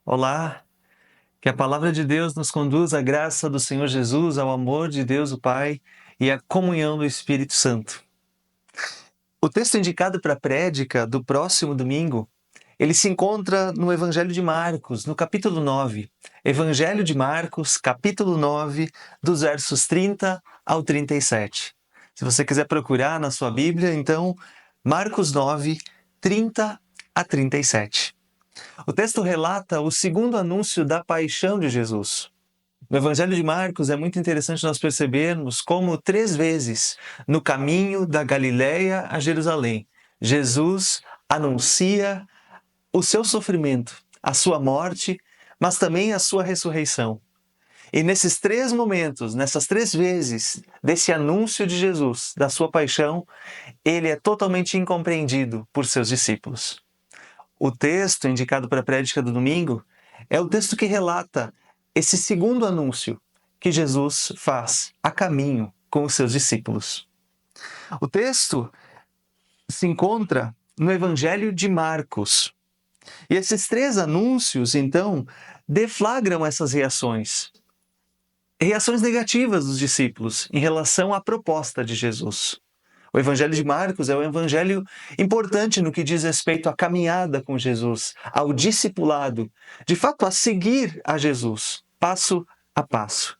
Olá, que a palavra de Deus nos conduza à graça do Senhor Jesus, ao amor de Deus o Pai e à comunhão do Espírito Santo. O texto indicado para a prédica do próximo domingo, ele se encontra no Evangelho de Marcos, no capítulo 9. Evangelho de Marcos, capítulo 9, dos versos 30 ao 37. Se você quiser procurar na sua Bíblia, então, Marcos 9, 30 a 37. O texto relata o segundo anúncio da paixão de Jesus. No Evangelho de Marcos é muito interessante nós percebermos como 3 vezes no caminho da Galileia a Jerusalém, Jesus anuncia o seu sofrimento, a sua morte, mas também a sua ressurreição. E nesses 3 momentos, nessas 3 vezes desse anúncio de Jesus, da sua paixão, ele é totalmente incompreendido por seus discípulos. O texto indicado para a prédica do domingo é o texto que relata esse segundo anúncio que Jesus faz a caminho com os seus discípulos. O texto se encontra no Evangelho de Marcos. E esses 3 anúncios, então, deflagram essas reações. Reações negativas dos discípulos em relação à proposta de Jesus. O Evangelho de Marcos é um evangelho importante no que diz respeito à caminhada com Jesus, ao discipulado, de fato a seguir a Jesus, passo a passo.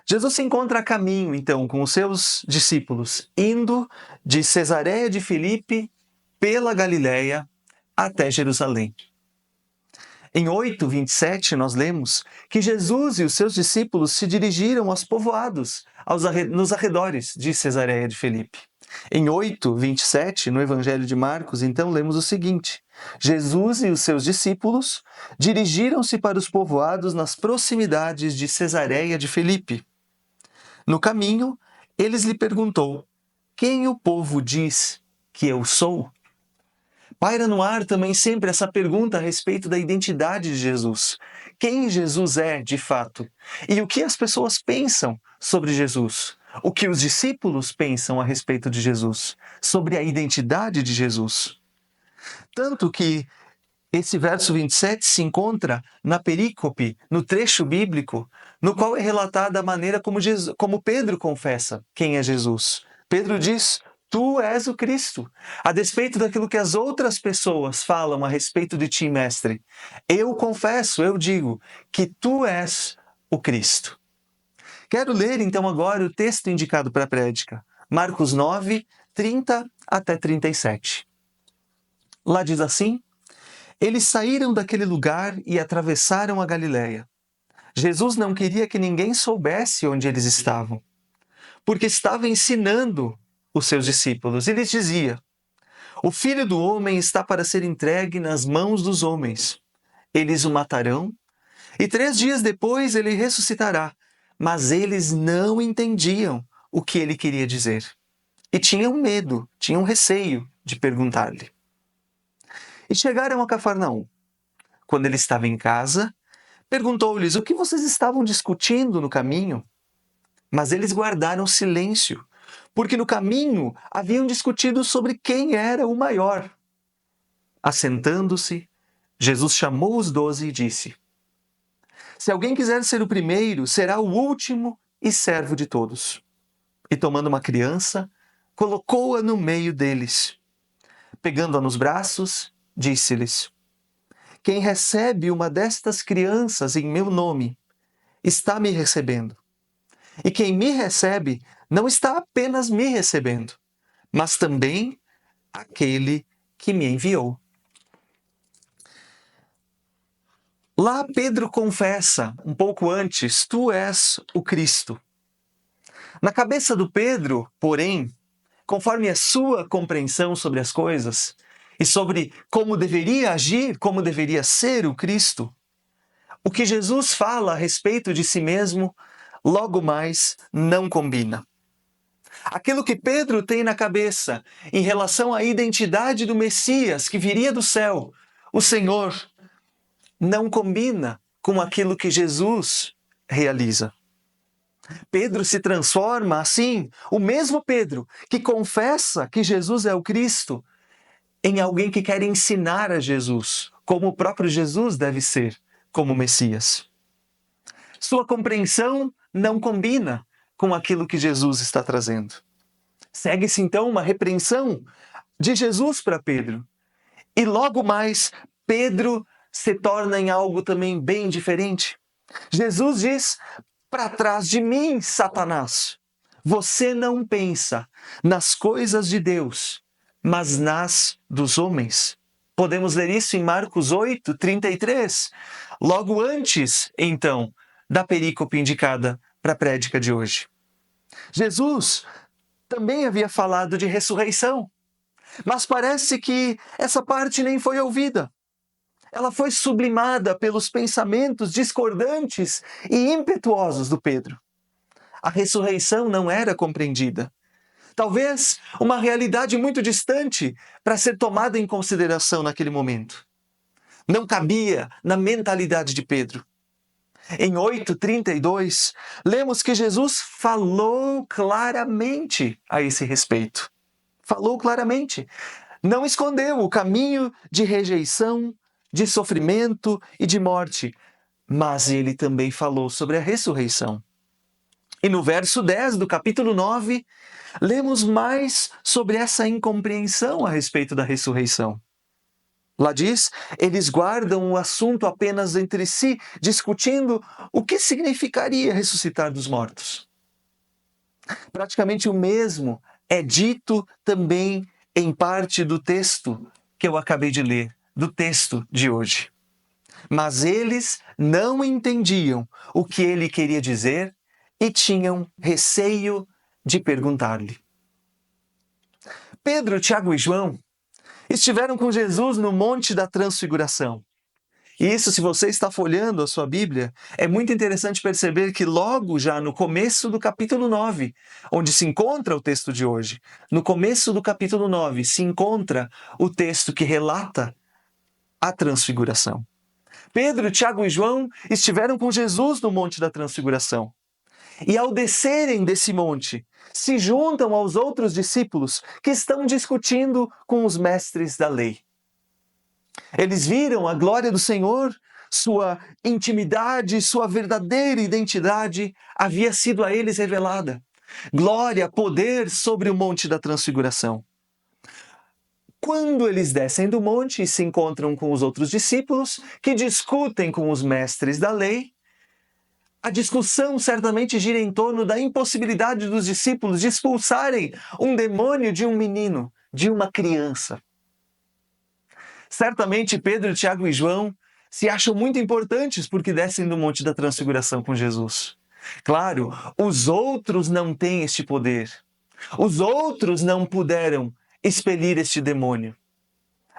Jesus se encontra a caminho, então, com os seus discípulos, indo de Cesareia de Filipe pela Galileia até Jerusalém. Em 8:27, nós lemos que Jesus e os seus discípulos se dirigiram aos povoados, nos arredores de Cesareia de Filipe. Em 8:27, no Evangelho de Marcos, então, lemos o seguinte: Jesus e os seus discípulos dirigiram-se para os povoados nas proximidades de Cesareia de Filipe. No caminho, eles lhe perguntou: quem o povo diz que eu sou? Paira no ar também sempre essa pergunta a respeito da identidade de Jesus. Quem Jesus é, de fato? E o que as pessoas pensam sobre Jesus? O que os discípulos pensam a respeito de Jesus? Sobre a identidade de Jesus? Tanto que esse verso 27 se encontra na perícope, no trecho bíblico, no qual é relatada a maneira como Pedro confessa quem é Jesus. Pedro diz: tu és o Cristo. A despeito daquilo que as outras pessoas falam a respeito de ti, mestre, eu confesso, eu digo que tu és o Cristo. Quero ler então agora o texto indicado para a prédica, Marcos 9, 30 até 37. Lá diz assim: eles saíram daquele lugar e atravessaram a Galileia. Jesus não queria que ninguém soubesse onde eles estavam, porque estava ensinando os seus discípulos. E lhes dizia: o Filho do Homem está para ser entregue nas mãos dos homens. Eles o matarão, e 3 dias depois ele ressuscitará. Mas eles não entendiam o que ele queria dizer. E tinham medo, tinham receio de perguntar-lhe. E chegaram a Cafarnaum. Quando ele estava em casa, perguntou-lhes o que vocês estavam discutindo no caminho. Mas eles guardaram silêncio, porque no caminho haviam discutido sobre quem era o maior. Assentando-se, Jesus chamou os 12 e disse: se alguém quiser ser o primeiro, será o último e servo de todos. E tomando uma criança, colocou-a no meio deles. Pegando-a nos braços, disse-lhes: quem recebe uma destas crianças em meu nome, está me recebendo. E quem me recebe, não está apenas me recebendo, mas também aquele que me enviou. Lá Pedro confessa, um pouco antes, tu és o Cristo. Na cabeça do Pedro, porém, conforme a sua compreensão sobre as coisas e sobre como deveria agir, como deveria ser o Cristo, o que Jesus fala a respeito de si mesmo, logo mais não combina. Aquilo que Pedro tem na cabeça em relação à identidade do Messias que viria do céu, o Senhor, não combina com aquilo que Jesus realiza. Pedro se transforma assim, o mesmo Pedro que confessa que Jesus é o Cristo, em alguém que quer ensinar a Jesus como o próprio Jesus deve ser como Messias. Sua compreensão não combina com aquilo que Jesus está trazendo. Segue-se então uma repreensão de Jesus para Pedro. E logo mais, Pedro se torna em algo também bem diferente. Jesus diz: "Para trás de mim, Satanás, você não pensa nas coisas de Deus, mas nas dos homens." Podemos ler isso em Marcos 8:33, logo antes, então, da perícope indicada para a prédica de hoje. Jesus também havia falado de ressurreição, mas parece que essa parte nem foi ouvida. Ela foi sublimada pelos pensamentos discordantes e impetuosos do Pedro. A ressurreição não era compreendida. Talvez uma realidade muito distante para ser tomada em consideração naquele momento. Não cabia na mentalidade de Pedro. Em 8:32, lemos que Jesus falou claramente a esse respeito. Falou claramente. Não escondeu o caminho de rejeição, de sofrimento e de morte, mas ele também falou sobre a ressurreição. E no verso 10 do capítulo 9, lemos mais sobre essa incompreensão a respeito da ressurreição. Lá diz: eles guardam o assunto apenas entre si, discutindo o que significaria ressuscitar dos mortos. Praticamente o mesmo é dito também em parte do texto que eu acabei de ler, do texto de hoje. Mas eles não entendiam o que ele queria dizer e tinham receio de perguntar-lhe. Pedro, Tiago e João estiveram com Jesus no Monte da Transfiguração. E isso, se você está folheando a sua Bíblia, é muito interessante perceber que logo já no começo do capítulo 9, onde se encontra o texto de hoje, no começo do capítulo 9 se encontra o texto que relata a Transfiguração. Pedro, Tiago e João estiveram com Jesus no Monte da Transfiguração. E ao descerem desse monte, se juntam aos outros discípulos que estão discutindo com os mestres da lei. Eles viram a glória do Senhor, sua intimidade, sua verdadeira identidade havia sido a eles revelada. Glória, poder sobre o Monte da Transfiguração. Quando eles descem do monte e se encontram com os outros discípulos, que discutem com os mestres da lei, a discussão certamente gira em torno da impossibilidade dos discípulos de expulsarem um demônio de um menino, de uma criança. Certamente Pedro, Tiago e João se acham muito importantes porque descem do Monte da Transfiguração com Jesus. Claro, os outros não têm este poder. Os outros não puderam expelir este demônio.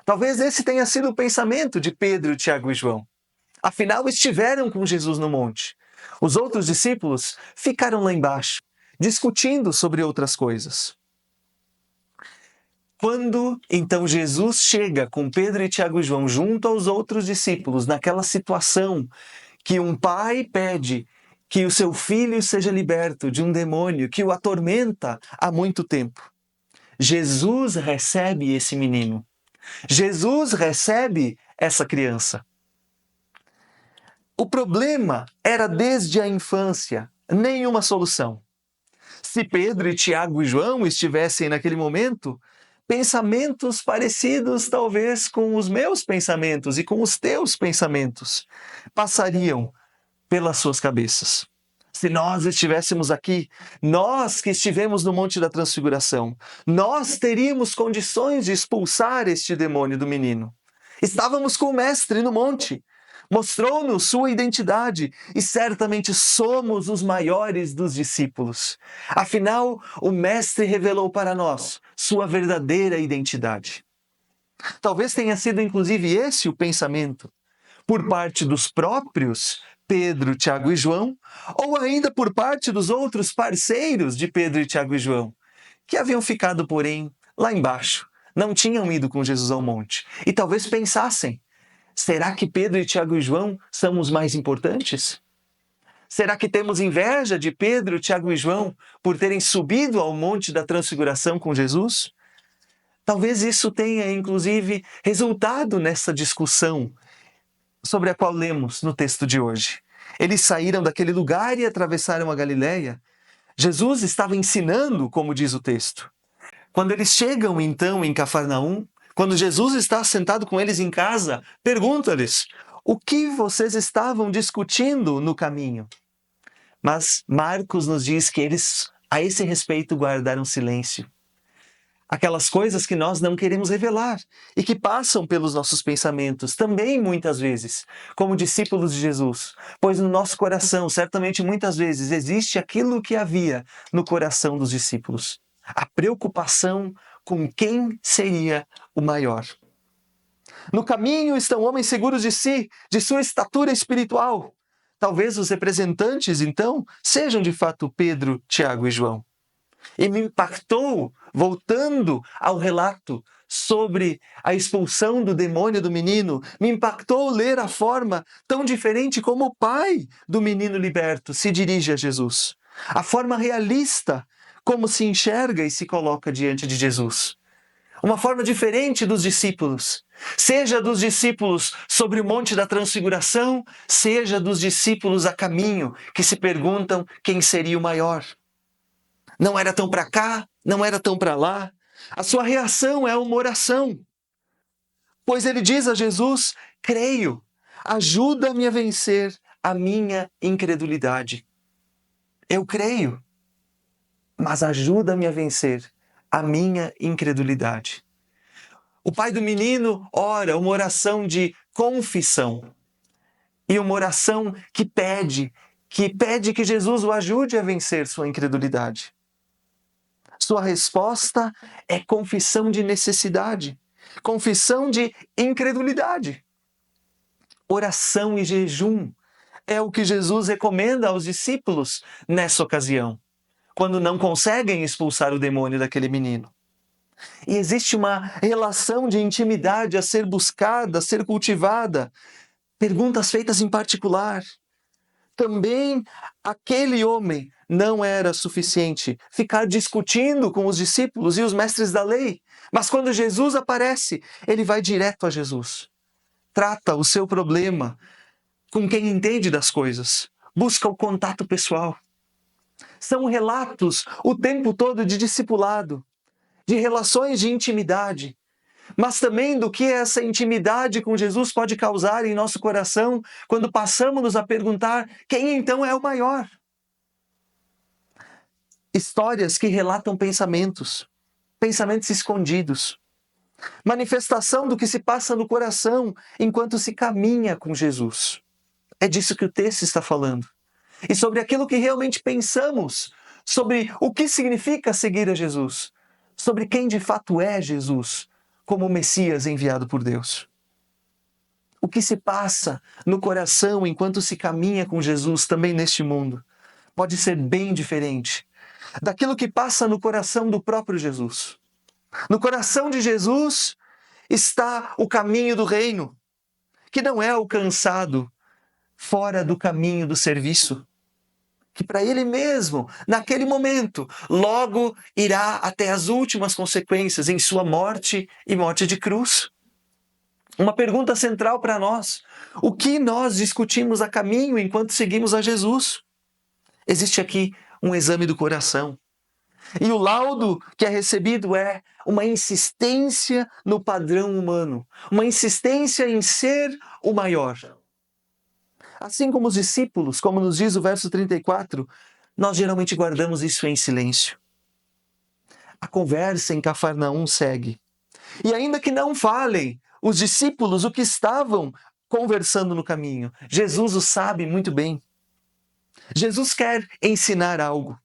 Talvez esse tenha sido o pensamento de Pedro, Tiago e João. Afinal, estiveram com Jesus no monte. Os outros discípulos ficaram lá embaixo, discutindo sobre outras coisas. Quando, então, Jesus chega com Pedro e Tiago e João junto aos outros discípulos, naquela situação que um pai pede que o seu filho seja liberto de um demônio que o atormenta há muito tempo, Jesus recebe esse menino. Jesus recebe essa criança. O problema era desde a infância, nenhuma solução. Se Pedro e Tiago e João estivessem naquele momento, pensamentos parecidos talvez com os meus pensamentos e com os teus pensamentos passariam pelas suas cabeças. Se nós estivéssemos aqui, nós que estivemos no Monte da Transfiguração, nós teríamos condições de expulsar este demônio do menino. Estávamos com o Mestre no monte, mostrou-nos sua identidade e certamente somos os maiores dos discípulos. Afinal, o Mestre revelou para nós sua verdadeira identidade. Talvez tenha sido inclusive esse o pensamento por parte dos próprios Pedro, Tiago e João, ou ainda por parte dos outros parceiros de Pedro, Tiago e João, que haviam ficado, porém, lá embaixo, não tinham ido com Jesus ao monte. E talvez pensassem: será que Pedro, Tiago e João são os mais importantes? Será que temos inveja de Pedro, Tiago e João por terem subido ao Monte da Transfiguração com Jesus? Talvez isso tenha, inclusive, resultado nessa discussão sobre a qual lemos no texto de hoje. Eles saíram daquele lugar e atravessaram a Galileia. Jesus estava ensinando, como diz o texto. Quando eles chegam, então, em Cafarnaum, quando Jesus está sentado com eles em casa, pergunta-lhes: o que vocês estavam discutindo no caminho? Mas Marcos nos diz que eles, a esse respeito, guardaram silêncio. Aquelas coisas que nós não queremos revelar e que passam pelos nossos pensamentos, também muitas vezes, como discípulos de Jesus, pois no nosso coração, certamente muitas vezes, existe aquilo que havia no coração dos discípulos: a preocupação com quem seria o maior. No caminho estão homens seguros de si, de sua estatura espiritual. Talvez os representantes, então, sejam de fato Pedro, Tiago e João. E me impactou, voltando ao relato sobre a expulsão do demônio do menino, me impactou ler a forma tão diferente como o pai do menino liberto se dirige a Jesus. A forma realista como se enxerga e se coloca diante de Jesus. Uma forma diferente dos discípulos, seja dos discípulos sobre o Monte da Transfiguração, seja dos discípulos a caminho, que se perguntam quem seria o maior. Não era tão para cá, não era tão para lá. A sua reação é uma oração. Pois ele diz a Jesus: creio, ajuda-me a vencer a minha incredulidade. Eu creio, mas ajuda-me a vencer a minha incredulidade. O pai do menino ora uma oração de confissão e uma oração que pede que Jesus o ajude a vencer sua incredulidade. Sua resposta é confissão de necessidade, confissão de incredulidade. Oração e jejum é o que Jesus recomenda aos discípulos nessa ocasião, quando não conseguem expulsar o demônio daquele menino. E existe uma relação de intimidade a ser buscada, a ser cultivada. Perguntas feitas em particular. Também aquele homem não era suficiente ficar discutindo com os discípulos e os mestres da lei. Mas quando Jesus aparece, ele vai direto a Jesus. Trata o seu problema com quem entende das coisas. Busca o contato pessoal. São relatos o tempo todo de discipulado, de relações de intimidade, mas também do que essa intimidade com Jesus pode causar em nosso coração quando passamos a perguntar quem então é o maior. Histórias que relatam pensamentos escondidos, manifestação do que se passa no coração enquanto se caminha com Jesus. É disso que o texto está falando. E sobre aquilo que realmente pensamos, sobre o que significa seguir a Jesus, sobre quem de fato é Jesus, como o Messias enviado por Deus. O que se passa no coração enquanto se caminha com Jesus também neste mundo pode ser bem diferente daquilo que passa no coração do próprio Jesus. No coração de Jesus está o caminho do reino, que não é alcançado fora do caminho do serviço, que para ele mesmo, naquele momento, logo irá até as últimas consequências em sua morte e morte de cruz. Uma pergunta central para nós: o que nós discutimos a caminho enquanto seguimos a Jesus? Existe aqui um exame do coração. E o laudo que é recebido é uma insistência no padrão humano, uma insistência em ser o maior. Assim como os discípulos, como nos diz o verso 34, nós geralmente guardamos isso em silêncio. A conversa em Cafarnaum segue. E ainda que não falem os discípulos o que estavam conversando no caminho, Jesus o sabe muito bem. Jesus quer ensinar algo.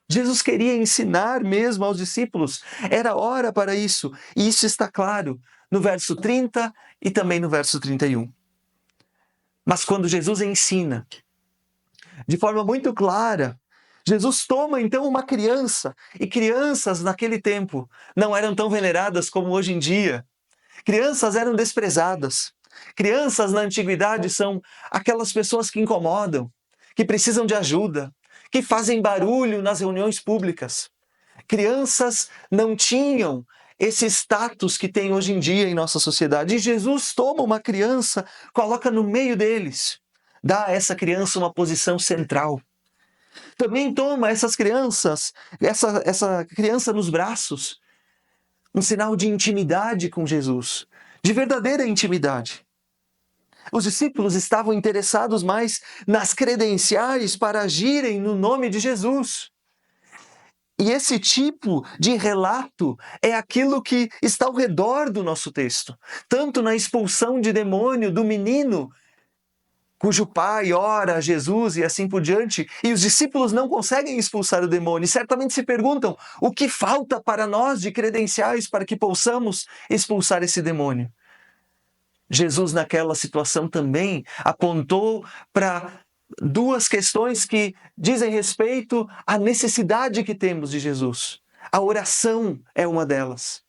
Jesus queria ensinar mesmo aos discípulos. Era hora para isso. E isso está claro no verso 30 e também no verso 31. Mas quando Jesus ensina, de forma muito clara, Jesus toma então uma criança, e crianças naquele tempo não eram tão veneradas como hoje em dia. Crianças eram desprezadas. Crianças na antiguidade são aquelas pessoas que incomodam, que precisam de ajuda, que fazem barulho nas reuniões públicas. Crianças não tinham esse status que tem hoje em dia em nossa sociedade. E Jesus toma uma criança, coloca no meio deles, dá a essa criança uma posição central. Também toma essas crianças, essa criança nos braços, um sinal de intimidade com Jesus, de verdadeira intimidade. Os discípulos estavam interessados mais nas credenciais para agirem no nome de Jesus. E esse tipo de relato é aquilo que está ao redor do nosso texto. Tanto na expulsão de demônio do menino, cujo pai ora a Jesus e assim por diante, e os discípulos não conseguem expulsar o demônio, e certamente se perguntam o que falta para nós de credenciais para que possamos expulsar esse demônio. Jesus, naquela situação, também apontou para duas questões que dizem respeito à necessidade que temos de Jesus. A oração é uma delas.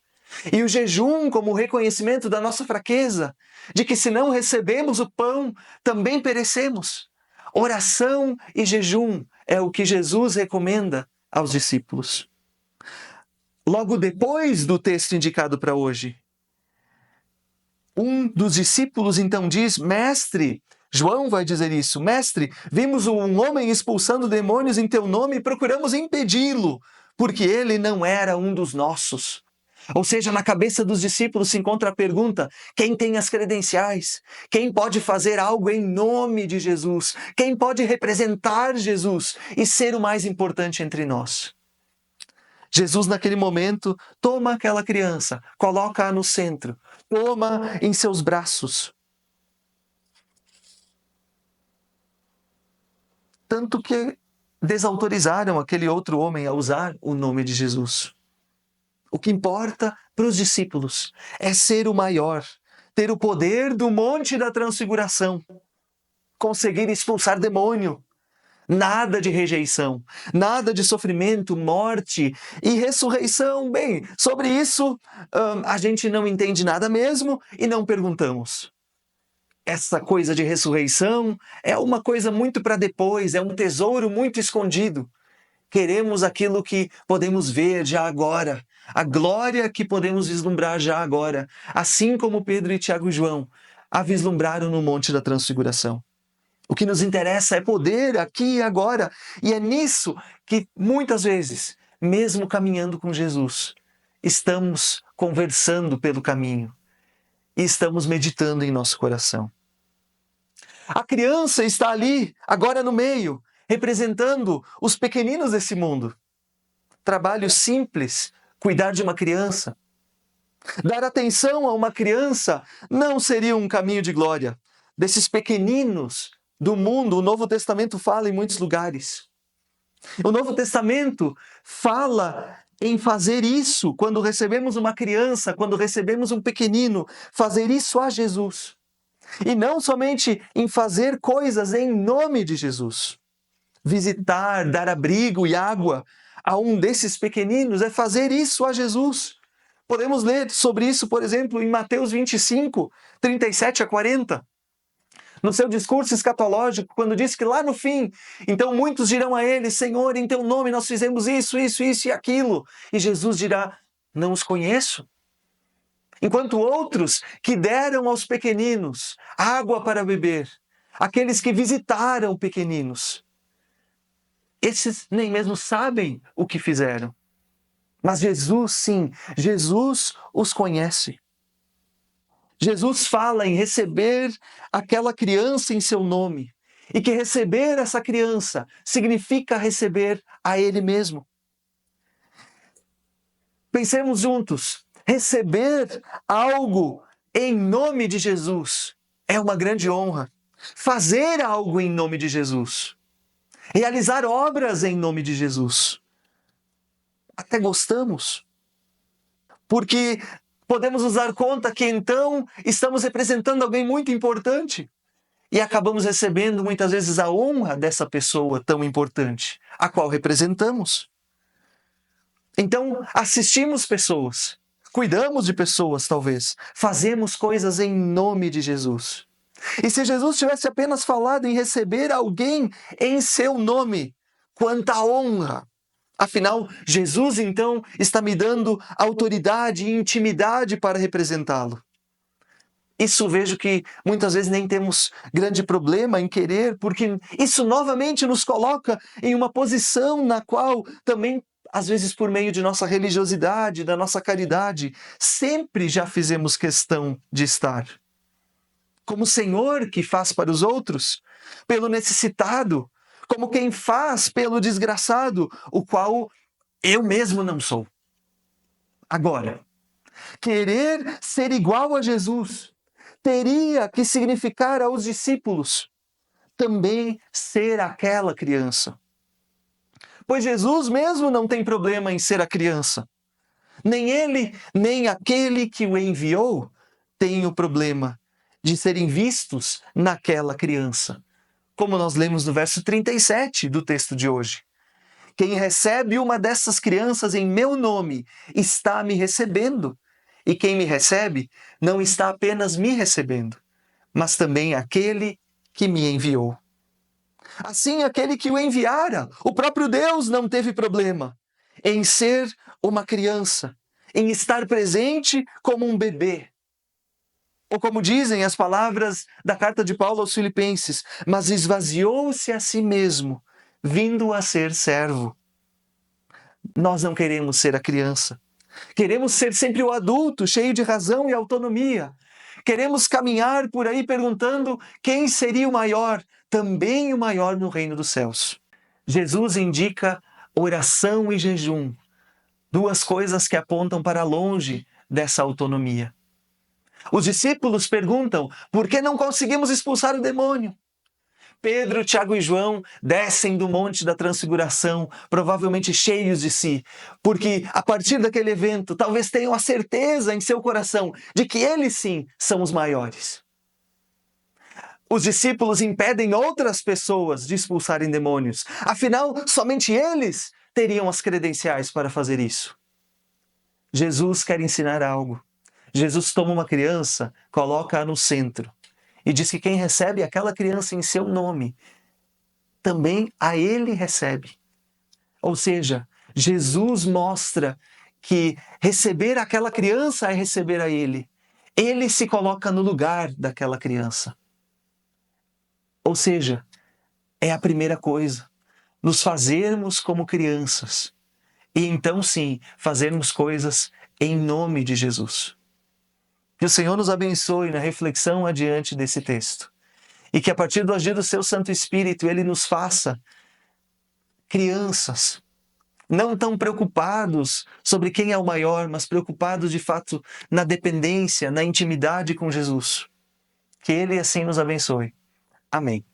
E o jejum como reconhecimento da nossa fraqueza, de que se não recebemos o pão, também perecemos. Oração e jejum é o que Jesus recomenda aos discípulos. Logo depois do texto indicado para hoje, um dos discípulos então diz: Mestre, João vai dizer isso, Mestre, vimos um homem expulsando demônios em teu nome e procuramos impedi-lo, porque ele não era um dos nossos. Ou seja, na cabeça dos discípulos se encontra a pergunta: quem tem as credenciais? Quem pode fazer algo em nome de Jesus? Quem pode representar Jesus e ser o mais importante entre nós? Jesus, naquele momento, toma aquela criança, coloca-a no centro, toma em seus braços. Tanto que desautorizaram aquele outro homem a usar o nome de Jesus. O que importa para os discípulos é ser o maior, ter o poder do Monte da Transfiguração, conseguir expulsar demônio. Nada de rejeição, nada de sofrimento, morte e ressurreição. Bem, sobre isso a gente não entende nada mesmo e não perguntamos. Essa coisa de ressurreição é uma coisa muito para depois, é um tesouro muito escondido. Queremos aquilo que podemos ver já agora, a glória que podemos vislumbrar já agora, assim como Pedro e Tiago e João a vislumbraram no Monte da Transfiguração. O que nos interessa é poder aqui e agora. E é nisso que, muitas vezes, mesmo caminhando com Jesus, estamos conversando pelo caminho e estamos meditando em nosso coração. A criança está ali, agora no meio, representando os pequeninos desse mundo. Trabalho simples, cuidar de uma criança. Dar atenção a uma criança não seria um caminho de glória. Desses pequeninos do mundo, o Novo Testamento fala em muitos lugares. O Novo Testamento fala em fazer isso quando recebemos uma criança, quando recebemos um pequenino, fazer isso a Jesus. E não somente em fazer coisas em nome de Jesus. Visitar, dar abrigo e água a um desses pequeninos é fazer isso a Jesus. Podemos ler sobre isso, por exemplo, em Mateus 25, 37 a 40. No seu discurso escatológico, quando diz que lá no fim, então muitos dirão a ele: Senhor, em teu nome nós fizemos isso, isso, isso e aquilo. E Jesus dirá: não os conheço. Enquanto outros que deram aos pequeninos água para beber, aqueles que visitaram pequeninos, esses nem mesmo sabem o que fizeram. Mas Jesus, sim, Jesus os conhece. Jesus fala em receber aquela criança em seu nome, e que receber essa criança significa receber a Ele mesmo. Pensemos juntos, receber algo em nome de Jesus é uma grande honra. Fazer algo em nome de Jesus, realizar obras em nome de Jesus, até gostamos, porque podemos nos dar conta que então estamos representando alguém muito importante e acabamos recebendo muitas vezes a honra dessa pessoa tão importante, a qual representamos. Então, assistimos pessoas, cuidamos de pessoas talvez, fazemos coisas em nome de Jesus. E se Jesus tivesse apenas falado em receber alguém em seu nome, quanta honra, Afinal, Jesus então está me dando autoridade e intimidade para representá-lo. Isso vejo que muitas vezes nem temos grande problema em querer, porque isso novamente nos coloca em uma posição na qual também, às vezes por meio de nossa religiosidade, da nossa caridade, sempre já fizemos questão de estar. Como Senhor que faz para os outros, pelo necessitado, como quem faz pelo desgraçado, o qual eu mesmo não sou. Agora, querer ser igual a Jesus teria que significar aos discípulos também ser aquela criança. Pois Jesus mesmo não tem problema em ser a criança. Nem ele, nem aquele que o enviou tem o problema de serem vistos naquela criança. Como nós lemos no verso 37 do texto de hoje. Quem recebe uma dessas crianças em meu nome está me recebendo. E quem me recebe não está apenas me recebendo, mas também aquele que me enviou. Assim, aquele que o enviara, o próprio Deus não teve problema em ser uma criança, em estar presente como um bebê. Ou como dizem as palavras da carta de Paulo aos Filipenses, mas esvaziou-se a si mesmo, vindo a ser servo. Nós não queremos ser a criança. Queremos ser sempre o adulto, cheio de razão e autonomia. Queremos caminhar por aí perguntando quem seria o maior, também o maior no reino dos céus. Jesus indica oração e jejum, duas coisas que apontam para longe dessa autonomia. Os discípulos perguntam por que não conseguimos expulsar o demônio. Pedro, Tiago e João descem do Monte da Transfiguração, provavelmente cheios de si, porque a partir daquele evento talvez tenham a certeza em seu coração de que eles sim são os maiores. Os discípulos impedem outras pessoas de expulsarem demônios, afinal, somente eles teriam as credenciais para fazer isso. Jesus quer ensinar algo. Jesus toma uma criança, coloca-a no centro. E diz que quem recebe aquela criança em seu nome, também a ele recebe. Ou seja, Jesus mostra que receber aquela criança é receber a ele. Ele se coloca no lugar daquela criança. Ou seja, é a primeira coisa, nos fazermos como crianças. E então sim, fazermos coisas em nome de Jesus. Que o Senhor nos abençoe na reflexão adiante desse texto. E que a partir do agir do seu Santo Espírito, Ele nos faça crianças, não tão preocupados sobre quem é o maior, mas preocupados de fato na dependência, na intimidade com Jesus. Que Ele assim nos abençoe. Amém.